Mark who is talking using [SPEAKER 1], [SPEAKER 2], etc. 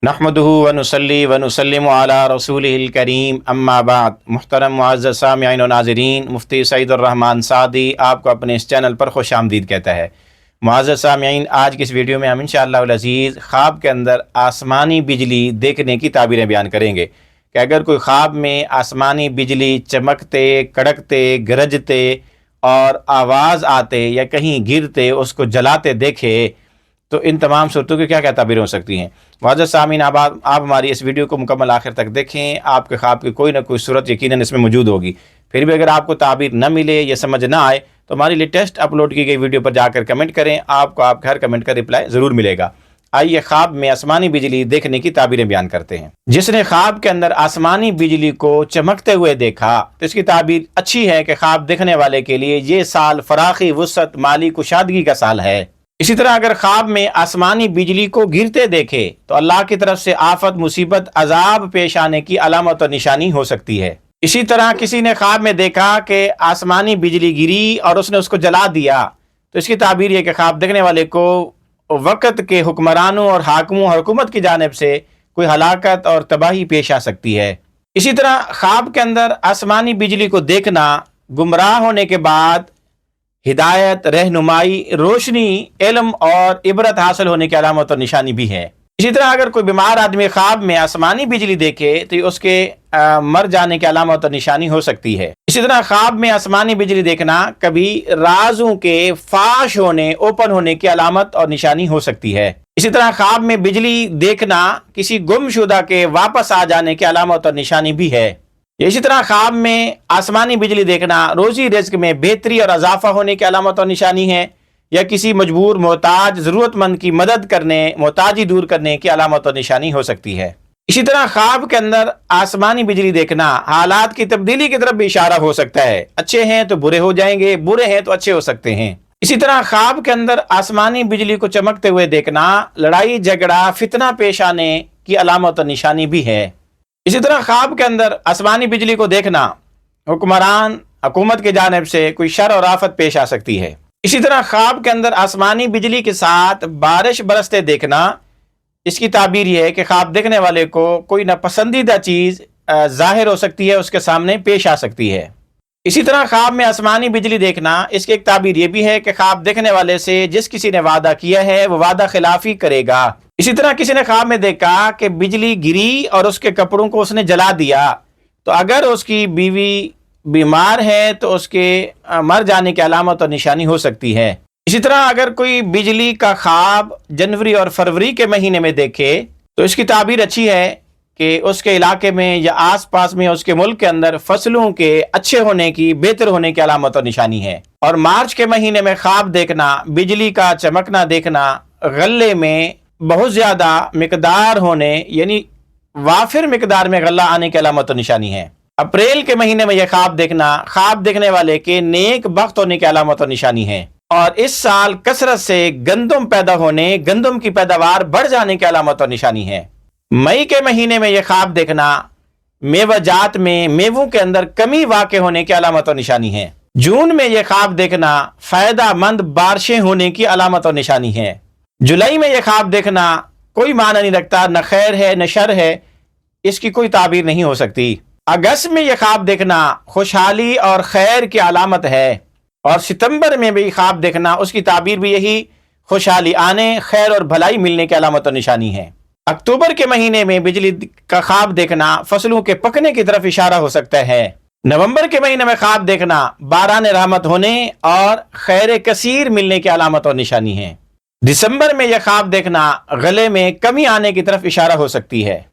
[SPEAKER 1] نحمدہ ونصلی ونسلم علی رسولہ الکریم اما بعد۔ محترم معزز سامعین و ناظرین، مفتی سعید الرحمن سعدی آپ کو اپنے اس چینل پر خوش آمدید کہتا ہے۔ معزز سامعین، آج کی اس ویڈیو میں ہم انشاءاللہ العزیز خواب کے اندر آسمانی بجلی دیکھنے کی تعبیریں بیان کریں گے کہ اگر کوئی خواب میں آسمانی بجلی چمکتے، کڑکتے، گرجتے اور آواز آتے یا کہیں گرتے اس کو جلاتے دیکھے تو ان تمام صورتوں کی کیا تعبیریں ہو سکتی ہیں۔ معزز سامعین، آپ ہماری اس ویڈیو کو مکمل آخر تک دیکھیں، آپ کے خواب کی کوئی نہ کوئی صورت یقیناً اس میں موجود ہوگی۔ پھر بھی اگر آپ کو تعبیر نہ ملے یا سمجھ نہ آئے تو ہماری لیٹسٹ اپلوڈ کی گئی ویڈیو پر جا کر کمنٹ کریں، آپ کو آپ کے ہر کمنٹ کا رپلائی ضرور ملے گا۔ آئیے خواب میں آسمانی بجلی دیکھنے کی تعبیریں بیان کرتے ہیں۔ جس نے خواب کے اندر آسمانی بجلی کو چمکتے ہوئے دیکھا تو اس کی تعبیر اچھی ہے کہ خواب دیکھنے والے کے لیے یہ سال فراخی، وسعت، مالی کشادگی کا سال ہے۔ اسی طرح اگر خواب میں آسمانی بجلی کو گرتے دیکھے تو اللہ کی طرف سے آفت، مصیبت، عذاب پیش آنے کی علامت اور نشانی ہو سکتی ہے۔ اسی طرح کسی نے خواب میں دیکھا کہ آسمانی بجلی گری اور اس نے اس کو جلا دیا تو اس کی تعبیر یہ کہ خواب دیکھنے والے کو وقت کے حکمرانوں اور حاکموں اور حکومت کی جانب سے کوئی ہلاکت اور تباہی پیش آ سکتی ہے۔ اسی طرح خواب کے اندر آسمانی بجلی کو دیکھنا گمراہ ہونے کے بعد ہدایت، رہنمائی، روشنی، علم اور عبرت حاصل ہونے کی علامت اور نشانی بھی ہے۔ اسی طرح اگر کوئی بیمار آدمی خواب میں آسمانی بجلی دیکھے تو یہ اس کے مر جانے کی علامت اور نشانی ہو سکتی ہے۔ اسی طرح خواب میں آسمانی بجلی دیکھنا کبھی رازوں کے فاش ہونے، اوپن ہونے کی علامت اور نشانی ہو سکتی ہے۔ اسی طرح خواب میں بجلی دیکھنا کسی گم شدہ کے واپس آ جانے کی علامت اور نشانی بھی ہے۔ اسی طرح خواب میں آسمانی بجلی دیکھنا روزی رزق میں بہتری اور اضافہ ہونے کی علامت اور نشانی ہے، یا کسی مجبور، محتاج، ضرورت مند کی مدد کرنے، محتاجی دور کرنے کی علامت اور نشانی ہو سکتی ہے۔ اسی طرح خواب کے اندر آسمانی بجلی دیکھنا حالات کی تبدیلی کی طرف بھی اشارہ ہو سکتا ہے، اچھے ہیں تو برے ہو جائیں گے، برے ہیں تو اچھے ہو سکتے ہیں۔ اسی طرح خواب کے اندر آسمانی بجلی کو چمکتے ہوئے دیکھنا لڑائی جھگڑا، فتنہ پیش آنے کی علامت اور نشانی بھی ہے۔ اسی طرح خواب کے اندر آسمانی بجلی کو دیکھنا حکمران، حکومت کی جانب سے کوئی شر اور آفت پیش آ سکتی ہے۔ اسی طرح خواب کے اندر آسمانی بجلی کے ساتھ بارش برستے دیکھنا، اس کی تعبیر یہ ہے کہ خواب دیکھنے والے کو کوئی ناپسندیدہ چیز ظاہر ہو سکتی ہے، اس کے سامنے پیش آ سکتی ہے۔ اسی طرح خواب میں آسمانی بجلی دیکھنا، اس کی ایک تعبیر یہ بھی ہے کہ خواب دیکھنے والے سے جس کسی نے وعدہ کیا ہے وہ وعدہ خلافی کرے گا۔ اسی طرح کسی نے خواب میں دیکھا کہ بجلی گری اور اس کے کپڑوں کو اس نے جلا دیا تو اگر اس کی بیوی بیمار ہے تو اس کے مر جانے کی علامت اور نشانی ہو سکتی ہے۔ اسی طرح اگر کوئی بجلی کا خواب جنوری اور فروری کے مہینے میں دیکھے تو اس کی تعبیر اچھی ہے کہ اس کے علاقے میں یا آس پاس میں اس کے ملک کے اندر فصلوں کے اچھے ہونے کی، بہتر ہونے کی علامت اور نشانی ہے۔ اور مارچ کے مہینے میں خواب دیکھنا، بجلی کا چمکنا دیکھنا، غلے میں بہت زیادہ مقدار ہونے یعنی وافر مقدار میں غلہ آنے کی علامت اور نشانی ہے۔ اپریل کے مہینے میں یہ خواب دیکھنا خواب دیکھنے والے کے نیک بخت ہونے کی علامت اور نشانی ہے۔ اور اس سال کثرت سے گندم پیدا ہونے، گندم کی پیداوار بڑھ جانے کی علامت اور نشانی ہے۔ مئی کے مہینے میں یہ خواب دیکھنا میوہ جات میں، میووں کے اندر کمی واقع ہونے کی علامت اور نشانی ہے۔ جون میں یہ خواب دیکھنا فائدہ مند بارشیں ہونے کی علامت اور نشانی ہے۔ جولائی میں یہ خواب دیکھنا کوئی معنی نہیں رکھتا، نہ خیر ہے نہ شر ہے، اس کی کوئی تعبیر نہیں ہو سکتی۔ اگست میں یہ خواب دیکھنا خوشحالی اور خیر کی علامت ہے، اور ستمبر میں بھی خواب دیکھنا اس کی تعبیر بھی یہی، خوشحالی آنے، خیر اور بھلائی ملنے کی علامت اور نشانی ہے۔ اکتوبر کے مہینے میں بجلی کا خواب دیکھنا فصلوں کے پکنے کی طرف اشارہ ہو سکتا ہے۔ نومبر کے مہینے میں خواب دیکھنا باران رحمت ہونے اور خیر کثیر ملنے کی علامت اور نشانی ہے۔ دسمبر میں یہ خواب دیکھنا غلے میں کمی آنے کی طرف اشارہ ہو سکتی ہے۔